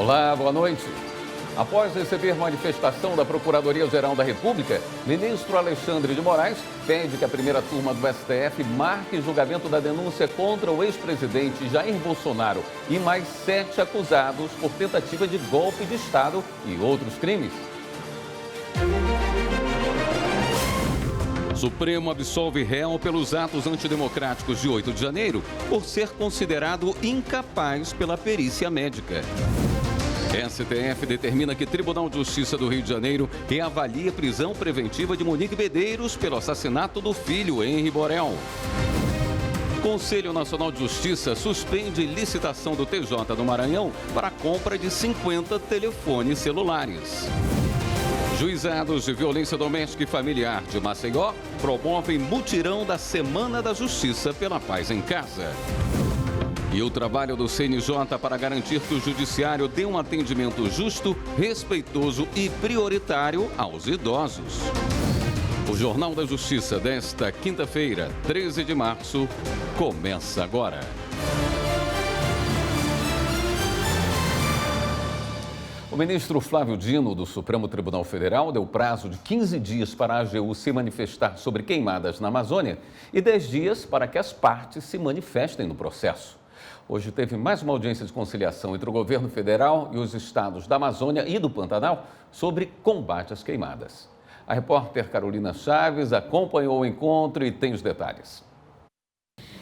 Olá, boa noite. Após receber manifestação da Procuradoria-Geral da República, ministro Alexandre de Moraes pede que a primeira turma do STF marque julgamento da denúncia contra o ex-presidente Jair Bolsonaro e mais 7 acusados por tentativa de golpe de Estado e outros crimes. Supremo absolve réu pelos atos antidemocráticos de 8 de janeiro por ser considerado incapaz pela perícia médica. STF determina que Tribunal de Justiça do Rio de Janeiro reavalie a prisão preventiva de Monique Medeiros pelo assassinato do filho Henri Borel. Conselho Nacional de Justiça suspende licitação do TJ do Maranhão para a compra de 50 telefones celulares. Juizados de Violência Doméstica e Familiar de Maceió promovem mutirão da Semana da Justiça pela Paz em Casa. E o trabalho do CNJ para garantir que o Judiciário dê um atendimento justo, respeitoso e prioritário aos idosos. O Jornal da Justiça desta quinta-feira, 13 de março, começa agora. O ministro Flávio Dino, do Supremo Tribunal Federal, deu prazo de 15 dias para a AGU se manifestar sobre queimadas na Amazônia e 10 dias para que as partes se manifestem no processo. Hoje teve mais uma audiência de conciliação entre o governo federal e os estados da Amazônia e do Pantanal sobre combate às queimadas. A repórter Carolina Chaves acompanhou o encontro e tem os detalhes.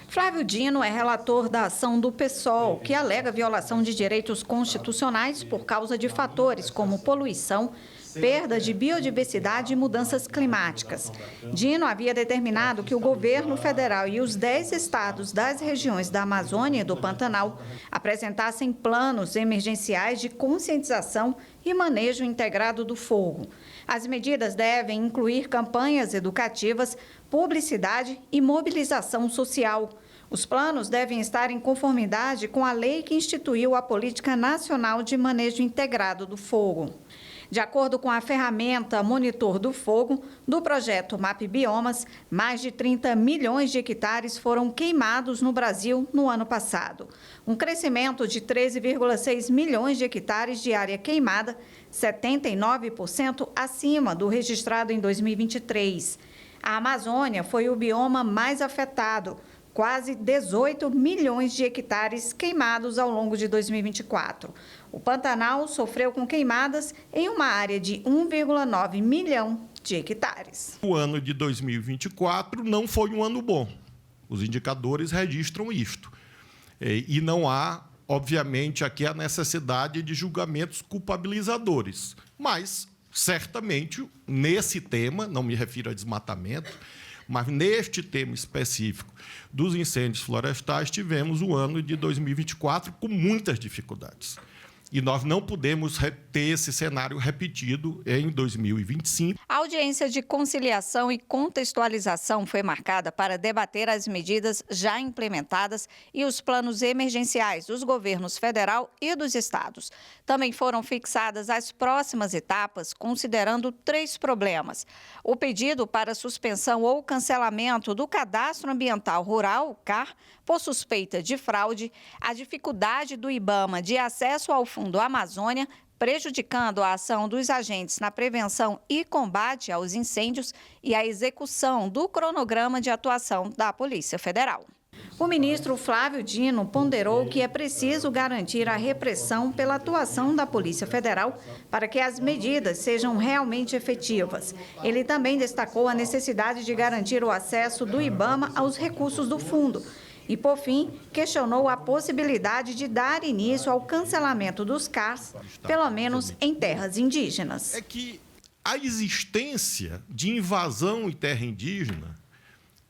Flávio Dino é relator da ação do PSOL, que alega violação de direitos constitucionais por causa de fatores como poluição, perda de biodiversidade e mudanças climáticas. Dino havia determinado que o governo federal e os 10 estados das regiões da Amazônia e do Pantanal apresentassem planos emergenciais de conscientização e manejo integrado do fogo. As medidas devem incluir campanhas educativas, publicidade e mobilização social. Os planos devem estar em conformidade com a lei que instituiu a Política Nacional de Manejo Integrado do Fogo. De acordo com a ferramenta Monitor do Fogo, do projeto MAP Biomas, mais de 30 milhões de hectares foram queimados no Brasil no ano passado. Um crescimento de 13,6 milhões de hectares de área queimada, 79% acima do registrado em 2023. A Amazônia foi o bioma mais afetado, quase 18 milhões de hectares queimados ao longo de 2024. O Pantanal sofreu com queimadas em uma área de 1,9 milhão de hectares. O ano de 2024 não foi um ano bom. Os indicadores registram isto. E não há, obviamente, aqui a necessidade de julgamentos culpabilizadores. Mas, certamente, nesse tema, não me refiro a desmatamento, mas neste tema específico dos incêndios florestais, tivemos o ano de 2024 com muitas dificuldades. E nós não podemos ter esse cenário repetido em 2025. A audiência de conciliação e contextualização foi marcada para debater as medidas já implementadas e os planos emergenciais dos governos federal e dos estados. Também foram fixadas as próximas etapas, considerando 3 problemas: o pedido para suspensão ou cancelamento do Cadastro Ambiental Rural, o CAR, por suspeita de fraude, a dificuldade do IBAMA de acesso ao Fundo Amazônia, prejudicando a ação dos agentes na prevenção e combate aos incêndios e a execução do cronograma de atuação da Polícia Federal. O ministro Flávio Dino ponderou que é preciso garantir a repressão pela atuação da Polícia Federal para que as medidas sejam realmente efetivas. Ele também destacou a necessidade de garantir o acesso do IBAMA aos recursos do fundo. E, por fim, questionou a possibilidade de dar início ao cancelamento dos CARs, pelo menos em terras indígenas. É que a existência de invasão em terra indígena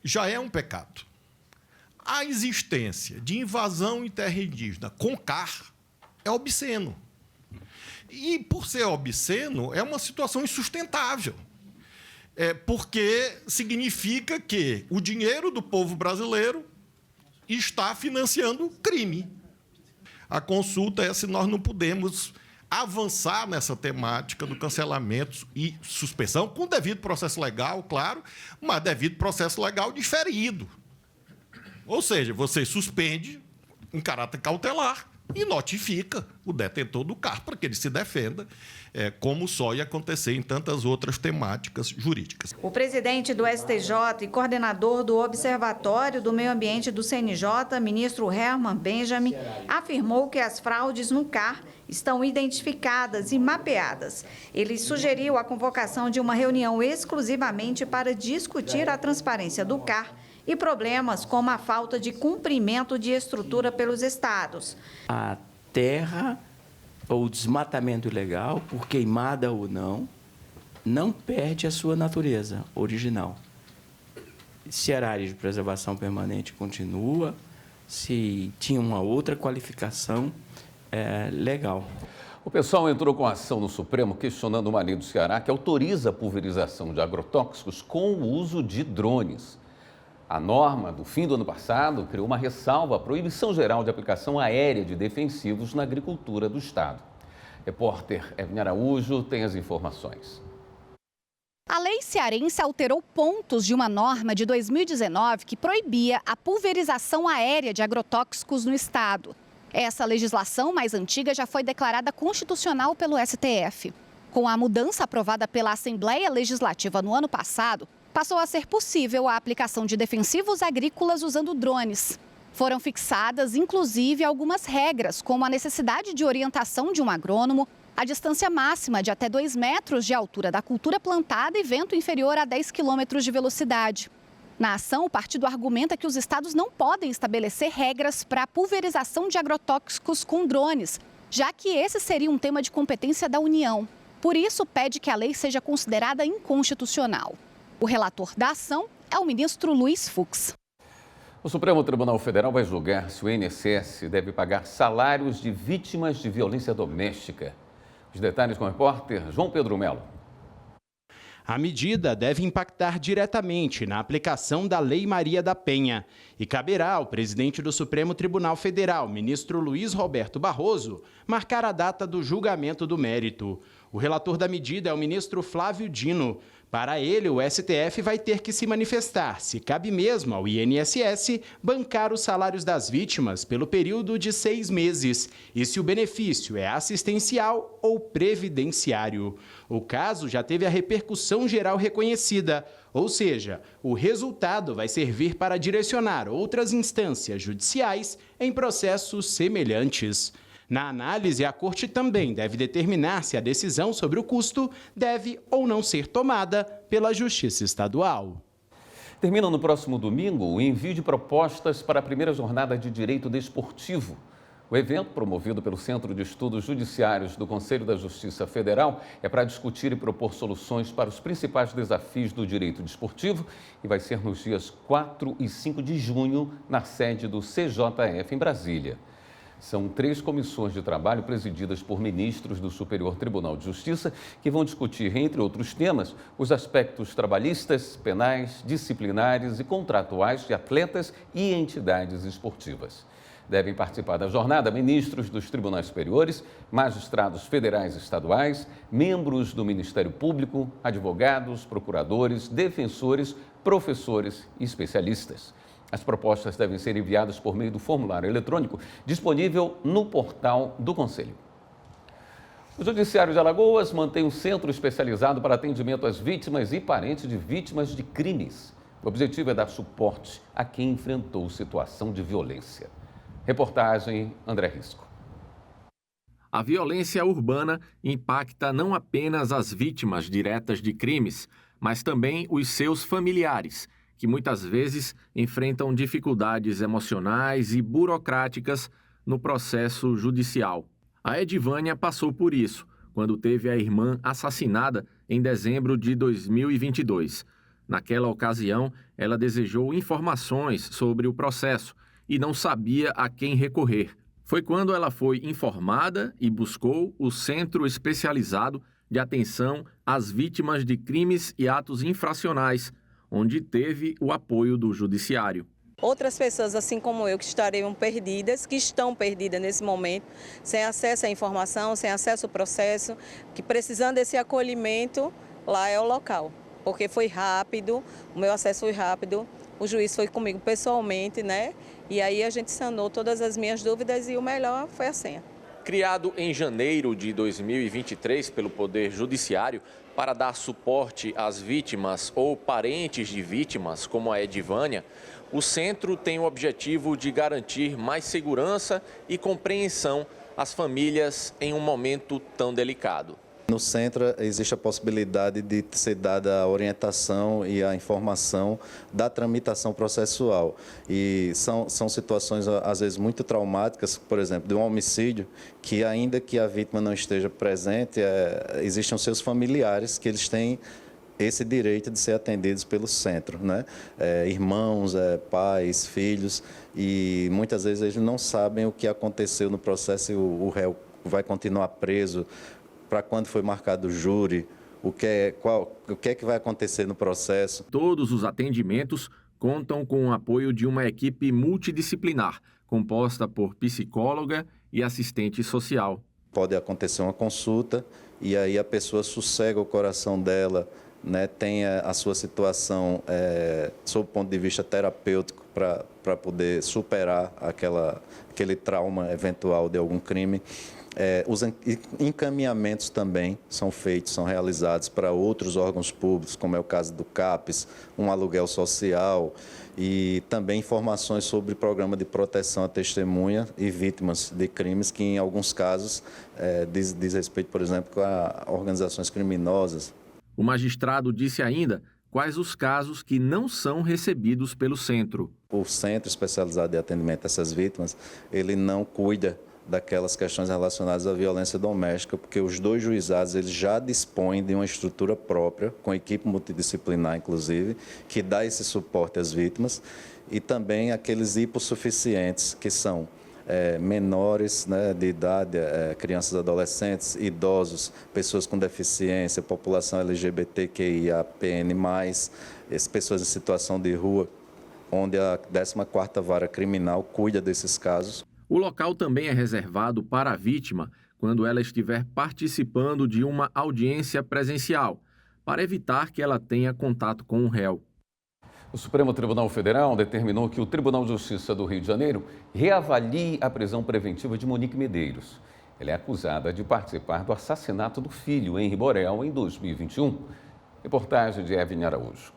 já é um pecado. A existência de invasão em terra indígena com CAR é obsceno. E, por ser obsceno, é uma situação insustentável. Porque significa que o dinheiro do povo brasileiro está financiando crime. A consulta é se nós não podemos avançar nessa temática do cancelamento e suspensão, com devido processo legal, claro, mas devido processo legal diferido. Ou seja, você suspende em caráter cautelar, e notifica o detentor do carro para que ele se defenda, como só ia acontecer em tantas outras temáticas jurídicas. O presidente do STJ e coordenador do Observatório do Meio Ambiente do CNJ, ministro Herman Benjamin, afirmou que as fraudes no CAR estão identificadas e mapeadas. Ele sugeriu a convocação de uma reunião exclusivamente para discutir a transparência do CAR e problemas como a falta de cumprimento de estrutura pelos estados. A terra ou desmatamento ilegal, por queimada ou não perde a sua natureza original. Se a área de preservação permanente continua, se tinha uma outra qualificação legal. O pessoal entrou com ação no Supremo questionando uma lei do Ceará que autoriza a pulverização de agrotóxicos com o uso de drones. A norma do fim do ano passado criou uma ressalva à proibição geral de aplicação aérea de defensivos na agricultura do estado. Repórter Evelyn Araújo tem as informações. A lei cearense alterou pontos de uma norma de 2019 que proibia a pulverização aérea de agrotóxicos no estado. Essa legislação mais antiga já foi declarada constitucional pelo STF. Com a mudança aprovada pela Assembleia Legislativa no ano passado, passou a ser possível a aplicação de defensivos agrícolas usando drones. Foram fixadas, inclusive, algumas regras, como a necessidade de orientação de um agrônomo, a distância máxima de até 2 metros de altura da cultura plantada e vento inferior a 10 quilômetros de velocidade. Na ação, o partido argumenta que os estados não podem estabelecer regras para a pulverização de agrotóxicos com drones, já que esse seria um tema de competência da União. Por isso, pede que a lei seja considerada inconstitucional. O relator da ação é o ministro Luiz Fux. O Supremo Tribunal Federal vai julgar se o INSS deve pagar salários de vítimas de violência doméstica. Os detalhes com o repórter João Pedro Melo. A medida deve impactar diretamente na aplicação da Lei Maria da Penha e caberá ao presidente do Supremo Tribunal Federal, ministro Luiz Roberto Barroso, marcar a data do julgamento do mérito. O relator da medida é o ministro Flávio Dino. Para ele, o STF vai ter que se manifestar se cabe mesmo ao INSS bancar os salários das vítimas pelo período de 6 meses e se o benefício é assistencial ou previdenciário. O caso já teve a repercussão geral reconhecida, ou seja, o resultado vai servir para direcionar outras instâncias judiciais em processos semelhantes. Na análise, a Corte também deve determinar se a decisão sobre o custo deve ou não ser tomada pela Justiça Estadual. Termina no próximo domingo o envio de propostas para a primeira jornada de Direito Desportivo. O evento, promovido pelo Centro de Estudos Judiciários do Conselho da Justiça Federal, é para discutir e propor soluções para os principais desafios do direito desportivo e vai ser nos dias 4 e 5 de junho, na sede do CJF em Brasília. São 3 comissões de trabalho presididas por ministros do Superior Tribunal de Justiça que vão discutir, entre outros temas, os aspectos trabalhistas, penais, disciplinares e contratuais de atletas e entidades esportivas. Devem participar da jornada ministros dos tribunais superiores, magistrados federais e estaduais, membros do Ministério Público, advogados, procuradores, defensores, professores e especialistas. As propostas devem ser enviadas por meio do formulário eletrônico disponível no portal do Conselho. O Judiciário de Alagoas mantém um centro especializado para atendimento às vítimas e parentes de vítimas de crimes. O objetivo é dar suporte a quem enfrentou situação de violência. Reportagem André Risco. A violência urbana impacta não apenas as vítimas diretas de crimes, mas também os seus familiares, que muitas vezes enfrentam dificuldades emocionais e burocráticas no processo judicial. A Edivânia passou por isso, quando teve a irmã assassinada em dezembro de 2022. Naquela ocasião, ela desejou informações sobre o processo e não sabia a quem recorrer. Foi quando ela foi informada e buscou o Centro Especializado de Atenção às Vítimas de Crimes e Atos Infracionais, onde teve o apoio do Judiciário. Outras pessoas, assim como eu, que estariam perdidas, que estão perdidas nesse momento, sem acesso à informação, sem acesso ao processo, que precisando desse acolhimento, lá é o local. Porque foi rápido, o meu acesso foi rápido, O juiz foi comigo pessoalmente, né? E aí a gente sanou todas as minhas dúvidas e o melhor foi a senha. Criado em janeiro de 2023 pelo Poder Judiciário para dar suporte às vítimas ou parentes de vítimas, como a Edivânia, o centro tem o objetivo de garantir mais segurança e compreensão às famílias em um momento tão delicado. No centro existe a possibilidade de ser dada a orientação e a informação da tramitação processual. E são situações, às vezes, muito traumáticas, por exemplo, de um homicídio, que ainda que a vítima não esteja presente, existem os seus familiares que eles têm esse direito de ser atendidos pelo centro, né? Irmãos, pais, filhos, e muitas vezes eles não sabem o que aconteceu no processo e o réu vai continuar preso, para quando foi marcado o júri, o que é que vai acontecer no processo. Todos os atendimentos contam com o apoio de uma equipe multidisciplinar, composta por psicóloga e assistente social. Pode acontecer uma consulta e aí a pessoa sossega o coração dela, né, tem a sua situação sob o ponto de vista terapêutico para poder superar aquele trauma eventual de algum crime. Os encaminhamentos também são feitos, são realizados para outros órgãos públicos, como é o caso do CAPES, um aluguel social e também informações sobre programa de proteção à testemunha e vítimas de crimes, que em alguns casos diz respeito, por exemplo, a organizações criminosas. O magistrado disse ainda quais os casos que não são recebidos pelo centro. O Centro Especializado de Atendimento a essas vítimas, ele não cuida daquelas questões relacionadas à violência doméstica, porque os dois juizados eles já dispõem de uma estrutura própria, com equipe multidisciplinar, inclusive, que dá esse suporte às vítimas, e também aqueles hipossuficientes, que são menores, né, de idade, crianças, adolescentes, idosos, pessoas com deficiência, população LGBTQIAPN+, pessoas em situação de rua, onde a 14ª Vara Criminal cuida desses casos. O local também é reservado para a vítima quando ela estiver participando de uma audiência presencial, para evitar que ela tenha contato com o réu. O Supremo Tribunal Federal determinou que o Tribunal de Justiça do Rio de Janeiro reavalie a prisão preventiva de Monique Medeiros. Ela é acusada de participar do assassinato do filho, Henri Borel, em 2021. Reportagem de Evelyn Araújo.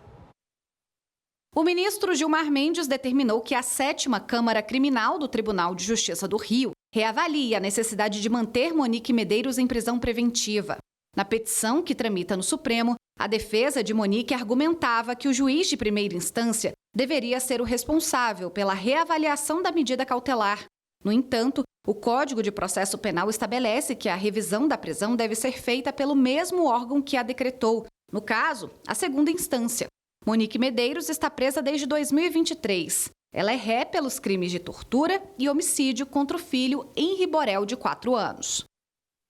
O ministro Gilmar Mendes determinou que a 7ª Câmara Criminal do Tribunal de Justiça do Rio reavalie a necessidade de manter Monique Medeiros em prisão preventiva. Na petição que tramita no Supremo, a defesa de Monique argumentava que o juiz de primeira instância deveria ser o responsável pela reavaliação da medida cautelar. No entanto, o Código de Processo Penal estabelece que a revisão da prisão deve ser feita pelo mesmo órgão que a decretou, no caso, a 2ª instância. Monique Medeiros está presa desde 2023. Ela é ré pelos crimes de tortura e homicídio contra o filho Henri Borel, de 4 anos.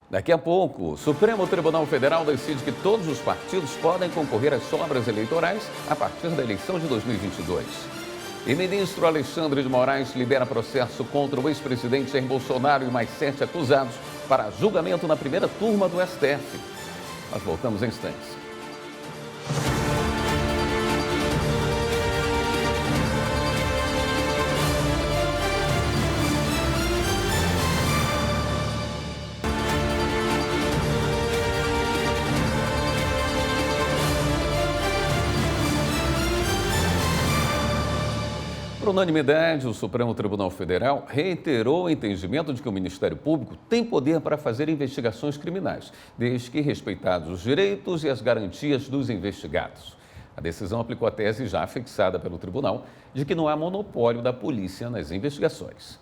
Daqui a pouco, o Supremo Tribunal Federal decide que todos os partidos podem concorrer às sobras eleitorais a partir da eleição de 2022. E ministro Alexandre de Moraes libera processo contra o ex-presidente Jair Bolsonaro e mais 7 acusados para julgamento na primeira turma do STF. Nós voltamos em instantes. Por unanimidade, o Supremo Tribunal Federal reiterou o entendimento de que o Ministério Público tem poder para fazer investigações criminais, desde que respeitados os direitos e as garantias dos investigados. A decisão aplicou a tese já fixada pelo tribunal de que não há monopólio da polícia nas investigações.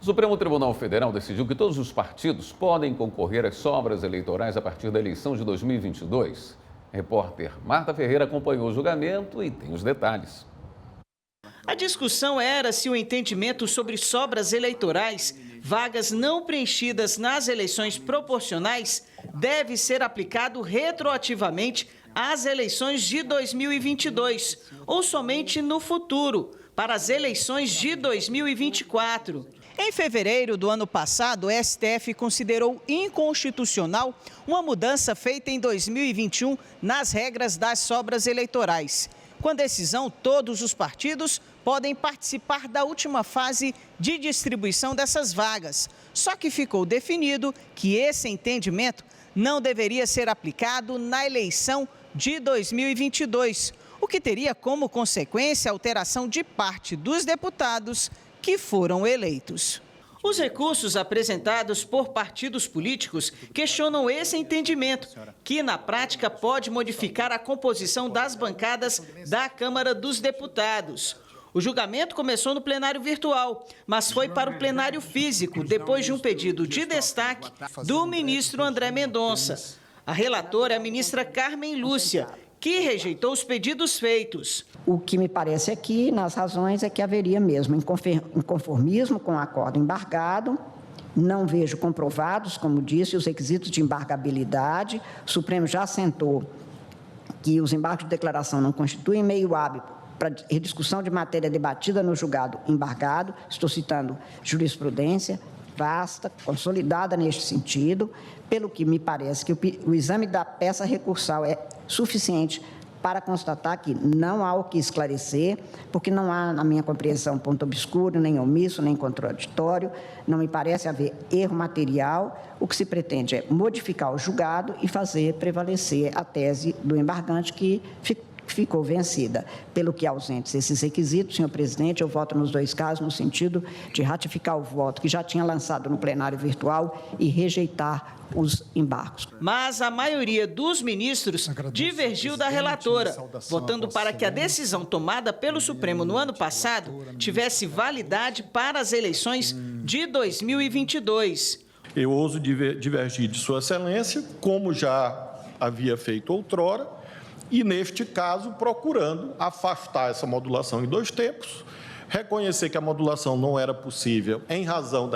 O Supremo Tribunal Federal decidiu que todos os partidos podem concorrer às sobras eleitorais a partir da eleição de 2022. A repórter Marta Ferreira acompanhou o julgamento e tem os detalhes. A discussão era se o entendimento sobre sobras eleitorais, vagas não preenchidas nas eleições proporcionais, deve ser aplicado retroativamente às eleições de 2022 ou somente no futuro, para as eleições de 2024. Em fevereiro do ano passado, o STF considerou inconstitucional uma mudança feita em 2021 nas regras das sobras eleitorais. Com a decisão, todos os partidos podem participar da última fase de distribuição dessas vagas. Só que ficou definido que esse entendimento não deveria ser aplicado na eleição de 2022, o que teria como consequência a alteração de parte dos deputados que foram eleitos. Os recursos apresentados por partidos políticos questionam esse entendimento, que na prática pode modificar a composição das bancadas da Câmara dos Deputados. O julgamento começou no plenário virtual, mas foi para o plenário físico, depois de um pedido de destaque do ministro André Mendonça. A relatora é a ministra Carmen Lúcia, que rejeitou os pedidos feitos. O que me parece aqui, nas razões, é que haveria mesmo inconformismo com o acordo embargado. Não vejo comprovados, como disse, os requisitos de embargabilidade. O Supremo já assentou que os embargos de declaração não constituem meio hábil para rediscussão de matéria debatida no julgado embargado. Estou citando jurisprudência vasta, consolidada neste sentido, pelo que me parece que o exame da peça recursal é suficiente para constatar que não há o que esclarecer, porque não há, na minha compreensão, ponto obscuro, nem omisso, nem contraditório, não me parece haver erro material. O que se pretende é modificar o julgado e fazer prevalecer a tese do embargante que ficou vencida. Pelo que ausentes esses requisitos, senhor presidente, eu voto nos dois casos no sentido de ratificar o voto que já tinha lançado no plenário virtual e rejeitar os embargos. Mas a maioria dos ministros divergiu da relatora, votando para que a decisão tomada pelo Supremo no ano passado tivesse validade para as eleições de 2022. Eu ouso divergir de Sua Excelência, como já havia feito outrora, e, neste caso, procurando afastar essa modulação em 2 tempos, reconhecer que a modulação não era possível em razão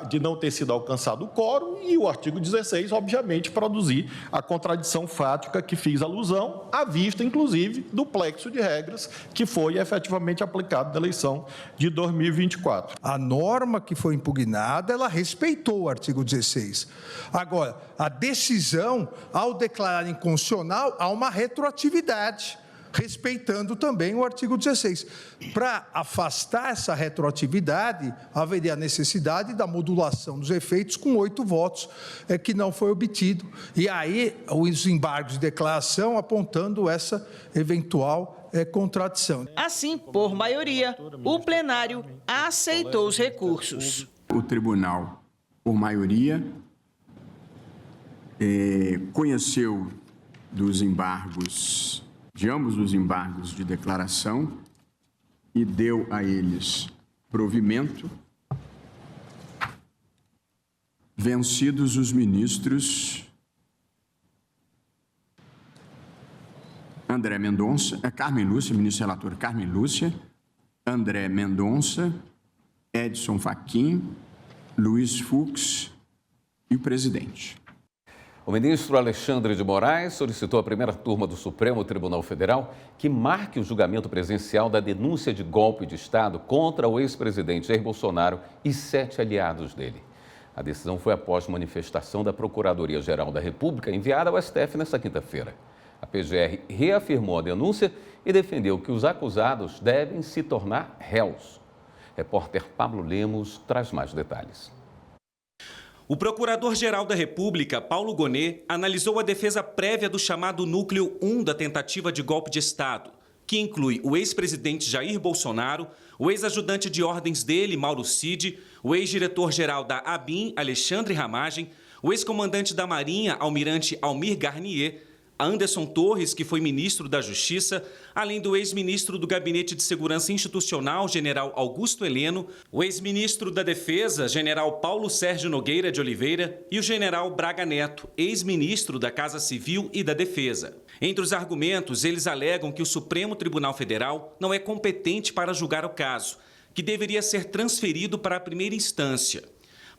de não ter sido alcançado o quórum e o artigo 16, obviamente, produzir a contradição fática que fiz alusão, à vista, inclusive, do plexo de regras que foi efetivamente aplicado na eleição de 2024. A norma que foi impugnada, ela respeitou o artigo 16. Agora, a decisão, ao declarar inconstitucional, há uma retroatividade, respeitando também o artigo 16. Para afastar essa retroatividade, haveria a necessidade da modulação dos efeitos com 8 votos, que não foi obtido. E aí, os embargos de declaração apontando essa eventual contradição. Assim, por maioria, o plenário aceitou os recursos. O tribunal, por maioria, conheceu dos embargos, de ambos os embargos de declaração, e deu a eles provimento, vencidos os ministros André Mendonça, Carmen Lúcia, ministro relator Carmen Lúcia, André Mendonça, Edson Fachin, Luiz Fux e o presidente. O ministro Alexandre de Moraes solicitou à primeira turma do Supremo Tribunal Federal que marque o julgamento presencial da denúncia de golpe de Estado contra o ex-presidente Jair Bolsonaro e 7 aliados dele. A decisão foi após manifestação da Procuradoria-Geral da República enviada ao STF nesta quinta-feira. A PGR reafirmou a denúncia e defendeu que os acusados devem se tornar réus. Repórter Pablo Lemos traz mais detalhes. O Procurador-Geral da República, Paulo Gonet, analisou a defesa prévia do chamado Núcleo 1 da tentativa de golpe de Estado, que inclui o ex-presidente Jair Bolsonaro, o ex-ajudante de ordens dele, Mauro Cid, o ex-diretor-geral da ABIN, Alexandre Ramagem, o ex-comandante da Marinha, almirante Almir Garnier, Anderson Torres, que foi ministro da Justiça, além do ex-ministro do Gabinete de Segurança Institucional, general Augusto Heleno, o ex-ministro da Defesa, general Paulo Sérgio Nogueira de Oliveira, e o general Braga Neto, ex-ministro da Casa Civil e da Defesa. Entre os argumentos, eles alegam que o Supremo Tribunal Federal não é competente para julgar o caso, que deveria ser transferido para a primeira instância.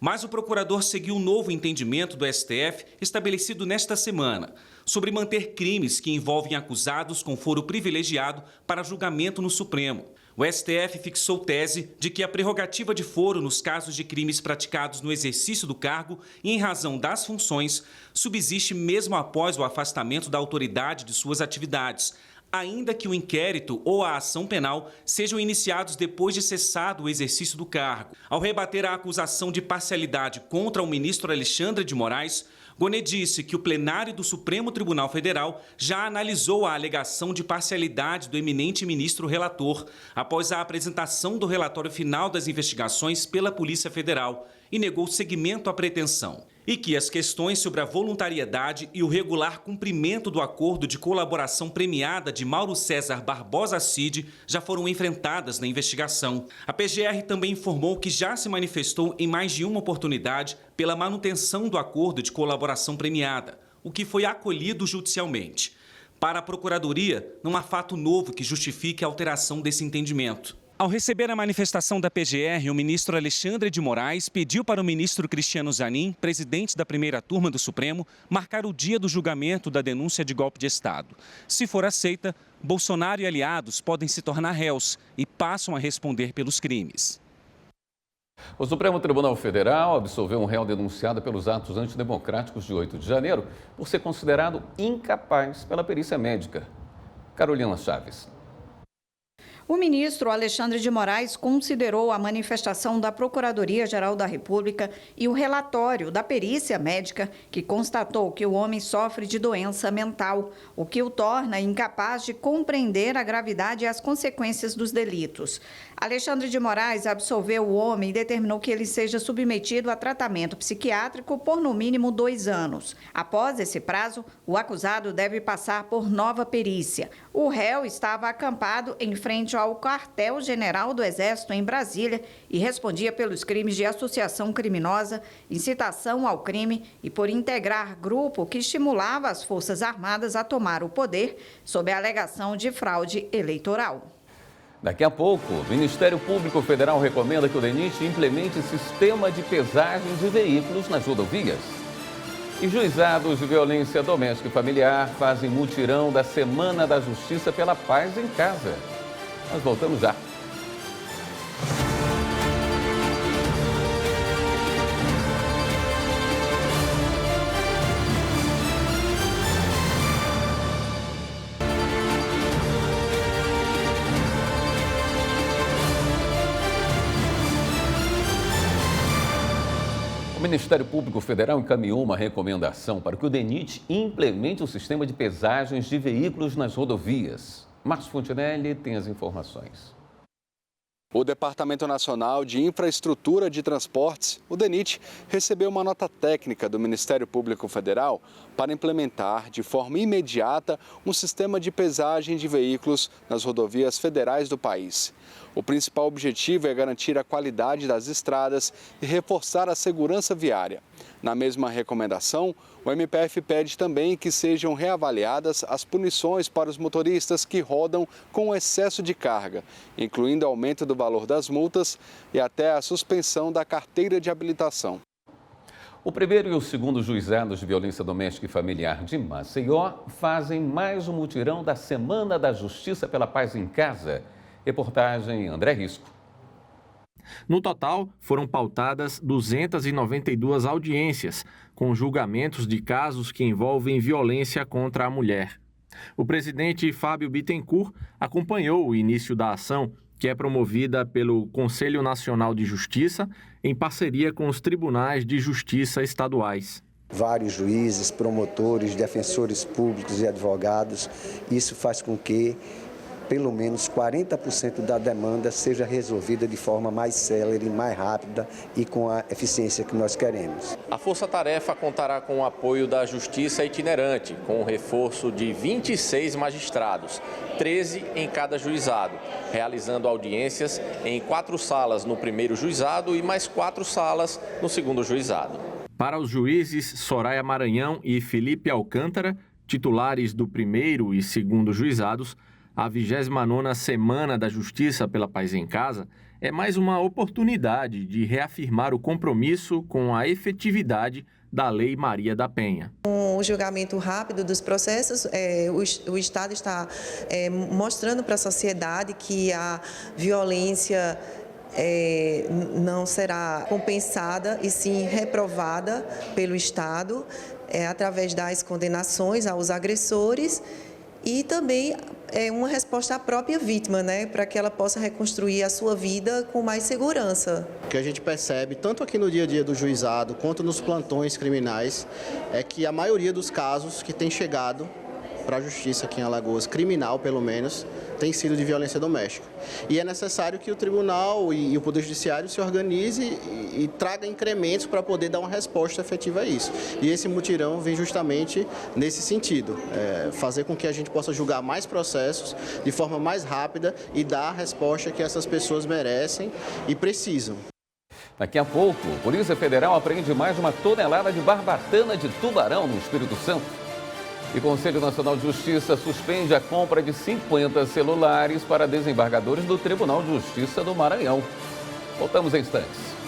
Mas o procurador seguiu um novo entendimento do STF estabelecido nesta semana, sobre manter crimes que envolvem acusados com foro privilegiado para julgamento no Supremo. O STF fixou tese de que a prerrogativa de foro nos casos de crimes praticados no exercício do cargo e em razão das funções subsiste mesmo após o afastamento da autoridade de suas atividades, ainda que o inquérito ou a ação penal sejam iniciados depois de cessado o exercício do cargo. Ao rebater a acusação de parcialidade contra o ministro Alexandre de Moraes, Gonet disse que o plenário do Supremo Tribunal Federal já analisou a alegação de parcialidade do eminente ministro relator após a apresentação do relatório final das investigações pela Polícia Federal e negou seguimento à pretensão. E que as questões sobre a voluntariedade e o regular cumprimento do acordo de colaboração premiada de Mauro César Barbosa Cid já foram enfrentadas na investigação. A PGR também informou que já se manifestou em mais de uma oportunidade pela manutenção do acordo de colaboração premiada, o que foi acolhido judicialmente. Para a Procuradoria, não há fato novo que justifique a alteração desse entendimento. Ao receber a manifestação da PGR, o ministro Alexandre de Moraes pediu para o ministro Cristiano Zanin, presidente da primeira turma do Supremo, marcar o dia do julgamento da denúncia de golpe de Estado. Se for aceita, Bolsonaro e aliados podem se tornar réus e passam a responder pelos crimes. O Supremo Tribunal Federal absolveu um réu denunciado pelos atos antidemocráticos de 8 de janeiro por ser considerado incapaz pela perícia médica. Carolina Chaves. O ministro Alexandre de Moraes considerou a manifestação da Procuradoria-Geral da República e o relatório da perícia médica que constatou que o homem sofre de doença mental, o que o torna incapaz de compreender a gravidade e as consequências dos delitos. Alexandre de Moraes absolveu o homem e determinou que ele seja submetido a tratamento psiquiátrico por no mínimo 2 anos. Após esse prazo, o acusado deve passar por nova perícia. O réu estava acampado em frente ao Quartel-General do Exército em Brasília e respondia pelos crimes de associação criminosa, incitação ao crime e por integrar grupo que estimulava as Forças Armadas a tomar o poder sob a alegação de fraude eleitoral. Daqui a pouco, o Ministério Público Federal recomenda que o DENIT implemente sistema de pesagem de veículos nas rodovias. E juizados de violência doméstica e familiar fazem mutirão da Semana da Justiça pela Paz em Casa. Nós voltamos já. O Ministério Público Federal encaminhou uma recomendação para que o DENIT implemente o sistema de pesagens de veículos nas rodovias. Márcio Fontinelli tem as informações. O Departamento Nacional de Infraestrutura de Transportes, o DENIT, recebeu uma nota técnica do Ministério Público Federal para implementar de forma imediata um sistema de pesagem de veículos nas rodovias federais do país. O principal objetivo é garantir a qualidade das estradas e reforçar a segurança viária. Na mesma recomendação, o MPF pede também que sejam reavaliadas as punições para os motoristas que rodam com excesso de carga, incluindo aumento do valor das multas e até a suspensão da carteira de habilitação. O primeiro e o segundo juizados de violência doméstica e familiar de Maceió fazem mais um mutirão da Semana da Justiça pela Paz em Casa. Reportagem André Risco. No total, foram pautadas 292 audiências, com julgamentos de casos que envolvem violência contra a mulher. O presidente Fábio Bittencourt acompanhou o início da ação, que é promovida pelo Conselho Nacional de Justiça, em parceria com os tribunais de justiça estaduais. Vários juízes, promotores, defensores públicos e advogados, isso faz com que pelo menos 40% da demanda seja resolvida de forma mais célere, mais rápida e com a eficiência que nós queremos. A Força-Tarefa contará com o apoio da Justiça Itinerante, com o reforço de 26 magistrados, 13 em cada juizado, realizando audiências em 4 salas no primeiro juizado e mais 4 salas no segundo juizado. Para os juízes Soraya Maranhão e Felipe Alcântara, titulares do primeiro e segundo juizados, a 29ª Semana da Justiça pela Paz em Casa é mais uma oportunidade de reafirmar o compromisso com a efetividade da Lei Maria da Penha. Com o julgamento rápido dos processos, o Estado está mostrando para a sociedade que a violência não será compensada e sim reprovada pelo Estado através das condenações aos agressores e também uma resposta à própria vítima, né? Para que ela possa reconstruir a sua vida com mais segurança. O que a gente percebe, tanto aqui no dia a dia do juizado, quanto nos plantões criminais, é que a maioria dos casos que tem chegado para a justiça aqui em Alagoas, criminal pelo menos, tem sido de violência doméstica. E é necessário que o tribunal e o Poder Judiciário se organize e traga incrementos para poder dar uma resposta efetiva a isso. E esse mutirão vem justamente nesse sentido, fazer com que a gente possa julgar mais processos de forma mais rápida e dar a resposta que essas pessoas merecem e precisam. Daqui a pouco, a Polícia Federal apreende mais de 1 tonelada de barbatana de tubarão no Espírito Santo. E o Conselho Nacional de Justiça suspende a compra de 50 celulares para desembargadores do Tribunal de Justiça do Maranhão. Voltamos em instantes.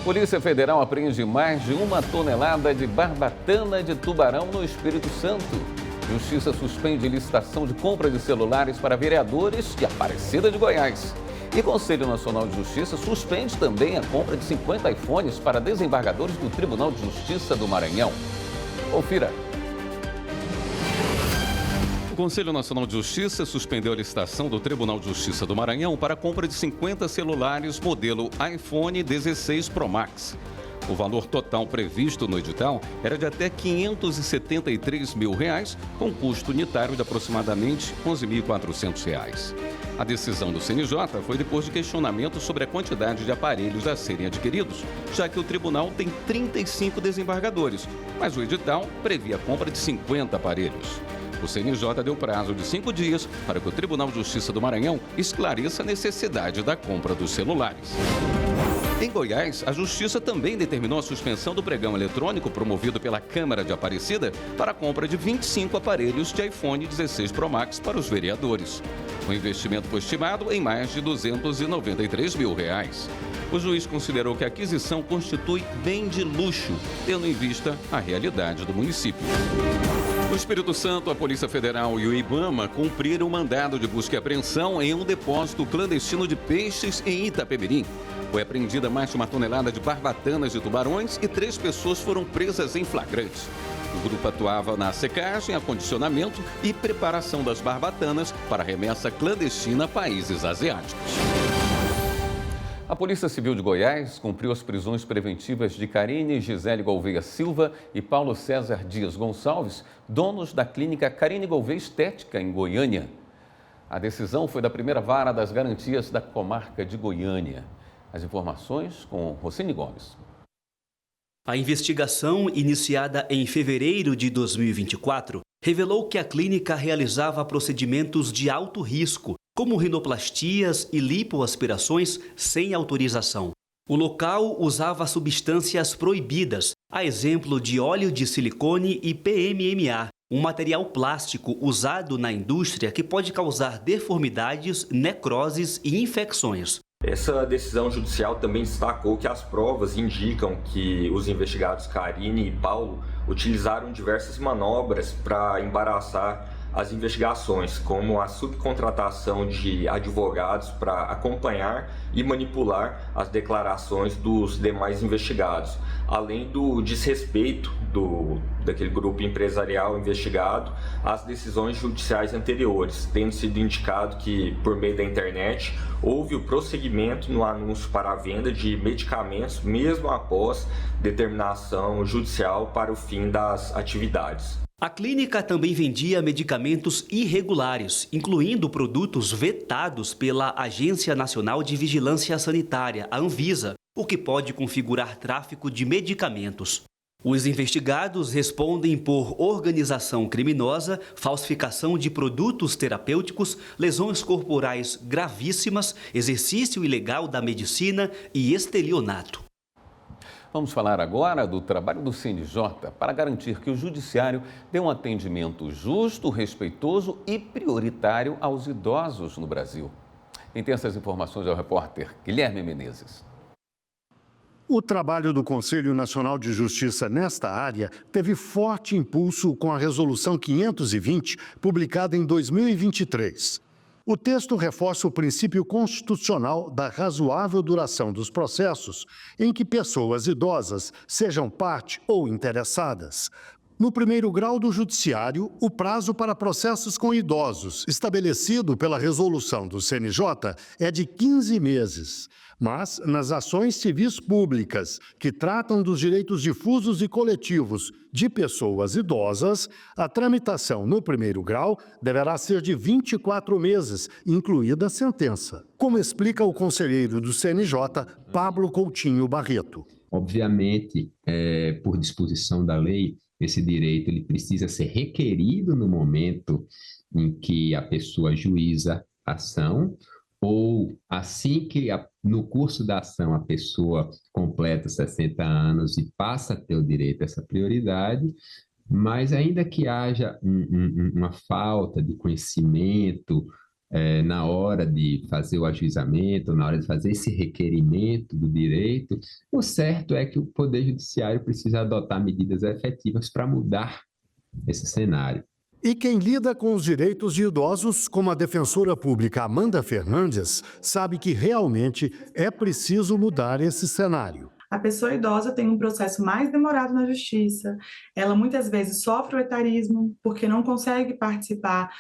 Polícia Federal apreende mais de 1 tonelada de barbatana de tubarão no Espírito Santo. Justiça suspende licitação de compra de celulares para vereadores de Aparecida de Goiás. E Conselho Nacional de Justiça suspende também a compra de 50 iPhones para desembargadores do Tribunal de Justiça do Maranhão. Confira. O Conselho Nacional de Justiça suspendeu a licitação do Tribunal de Justiça do Maranhão para a compra de 50 celulares modelo iPhone 16 Pro Max. O valor total previsto no edital era de até R$ 573 mil, com custo unitário de aproximadamente R$ 11.400. A decisão do CNJ foi depois de questionamento sobre a quantidade de aparelhos a serem adquiridos, já que o tribunal tem 35 desembargadores, mas o edital previa a compra de 50 aparelhos. O CNJ deu prazo de 5 dias para que o Tribunal de Justiça do Maranhão esclareça a necessidade da compra dos celulares. Em Goiás, a Justiça também determinou a suspensão do pregão eletrônico promovido pela Câmara de Aparecida para a compra de 25 aparelhos de iPhone 16 Pro Max para os vereadores. O investimento foi estimado em mais de R$ 293 mil. O juiz considerou que a aquisição constitui bem de luxo, tendo em vista a realidade do município. No Espírito Santo, a Polícia Federal e o IBAMA cumpriram o mandado de busca e apreensão em um depósito clandestino de peixes em Itapemirim. Foi apreendida mais de 1 tonelada de barbatanas de tubarões e 3 pessoas foram presas em flagrante. O grupo atuava na secagem, acondicionamento e preparação das barbatanas para remessa clandestina a países asiáticos. A Polícia Civil de Goiás cumpriu as prisões preventivas de Karine Gisele Gouveia Silva e Paulo César Dias Gonçalves, donos da clínica Karine Gouveia Estética, em Goiânia. A decisão foi da primeira vara das garantias da comarca de Goiânia. As informações com Rocine Gomes. A investigação, iniciada em fevereiro de 2024, revelou que a clínica realizava procedimentos de alto risco, como rinoplastias e lipoaspirações sem autorização. O local usava substâncias proibidas, a exemplo de óleo de silicone e PMMA, um material plástico usado na indústria que pode causar deformidades, necroses e infecções. Essa decisão judicial também destacou que as provas indicam que os investigados Karine e Paulo utilizaram diversas manobras para embaraçar as investigações, como a subcontratação de advogados para acompanhar e manipular as declarações dos demais investigados, além do desrespeito daquele grupo empresarial investigado às decisões judiciais anteriores, tendo sido indicado que, por meio da internet, houve o prosseguimento no anúncio para a venda de medicamentos, mesmo após determinação judicial para o fim das atividades. A clínica também vendia medicamentos irregulares, incluindo produtos vetados pela Agência Nacional de Vigilância Sanitária, a Anvisa, o que pode configurar tráfico de medicamentos. Os investigados respondem por organização criminosa, falsificação de produtos terapêuticos, lesões corporais gravíssimas, exercício ilegal da medicina e estelionato. Vamos falar agora do trabalho do CNJ para garantir que o judiciário dê um atendimento justo, respeitoso e prioritário aos idosos no Brasil. Quem tem essas informações é o repórter Guilherme Menezes. O trabalho do Conselho Nacional de Justiça nesta área teve forte impulso com a Resolução 520, publicada em 2023. O texto reforça o princípio constitucional da razoável duração dos processos em que pessoas idosas sejam parte ou interessadas. No primeiro grau do Judiciário, o prazo para processos com idosos, estabelecido pela resolução do CNJ, é de 15 meses. Mas, nas ações civis públicas, que tratam dos direitos difusos e coletivos de pessoas idosas, a tramitação no primeiro grau deverá ser de 24 meses, incluída a sentença, como explica o conselheiro do CNJ, Pablo Coutinho Barreto. Obviamente, por disposição da lei, esse direito ele precisa ser requerido no momento em que a pessoa ajuiza a ação, ou assim que no curso da ação a pessoa completa 60 anos e passa a ter o direito a essa prioridade, mas ainda que haja uma falta de conhecimento na hora de fazer o ajuizamento, na hora de fazer esse requerimento do direito, o certo é que o Poder Judiciário precisa adotar medidas efetivas para mudar esse cenário. E quem lida com os direitos de idosos, como a defensora pública Amanda Fernandes, sabe que realmente é preciso mudar esse cenário. A pessoa idosa tem um processo mais demorado na justiça, ela muitas vezes sofre o etarismo porque não consegue participar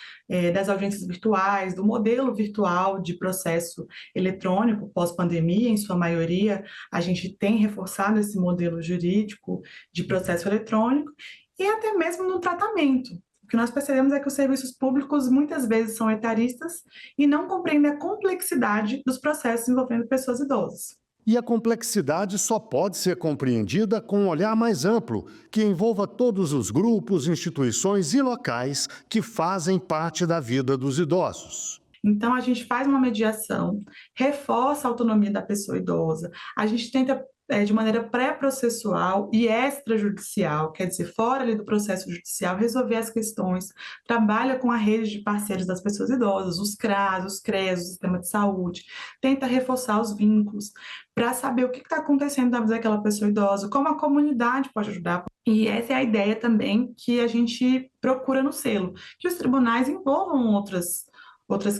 das audiências virtuais, do modelo virtual de processo eletrônico pós-pandemia, em sua maioria, a gente tem reforçado esse modelo jurídico de processo eletrônico e até mesmo no tratamento. O que nós percebemos é que os serviços públicos muitas vezes são etaristas e não compreendem a complexidade dos processos envolvendo pessoas idosas. E a complexidade só pode ser compreendida com um olhar mais amplo, que envolva todos os grupos, instituições e locais que fazem parte da vida dos idosos. Então, a gente faz uma mediação, reforça a autonomia da pessoa idosa, a gente tenta de maneira pré-processual e extrajudicial, quer dizer, fora ali do processo judicial, resolver as questões, trabalha com a rede de parceiros das pessoas idosas, os CRAS, os CRES, o sistema de saúde, tenta reforçar os vínculos para saber o que está acontecendo na vida daquela pessoa idosa, como a comunidade pode ajudar. E essa é a ideia também que a gente procura no selo, que os tribunais envolvam outras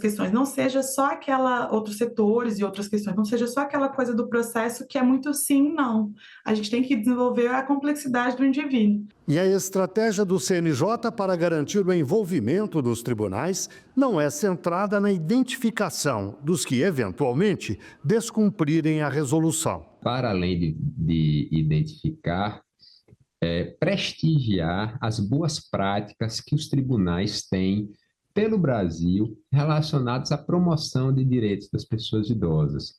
questões, não seja só outros setores e outras questões, não seja só aquela coisa do processo que é muito sim, não. A gente tem que desenvolver a complexidade do indivíduo. E a estratégia do CNJ para garantir o envolvimento dos tribunais não é centrada na identificação dos que, eventualmente, descumprirem a resolução. Para além de identificar, prestigiar as boas práticas que os tribunais têm pelo Brasil, relacionados à promoção de direitos das pessoas idosas.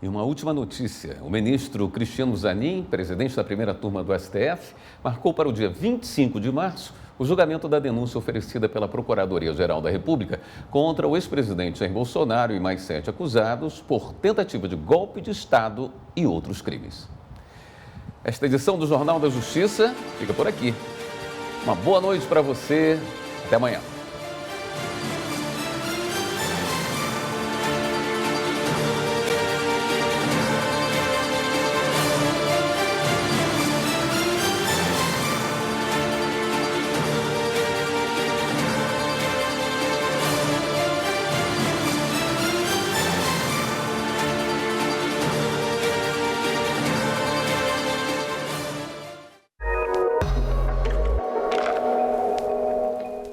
E uma última notícia. O ministro Cristiano Zanin, presidente da primeira turma do STF, marcou para o dia 25 de março o julgamento da denúncia oferecida pela Procuradoria-Geral da República contra o ex-presidente Jair Bolsonaro e mais 7 acusados por tentativa de golpe de Estado e outros crimes. Esta edição do Jornal da Justiça fica por aqui. Uma boa noite para você. Até amanhã.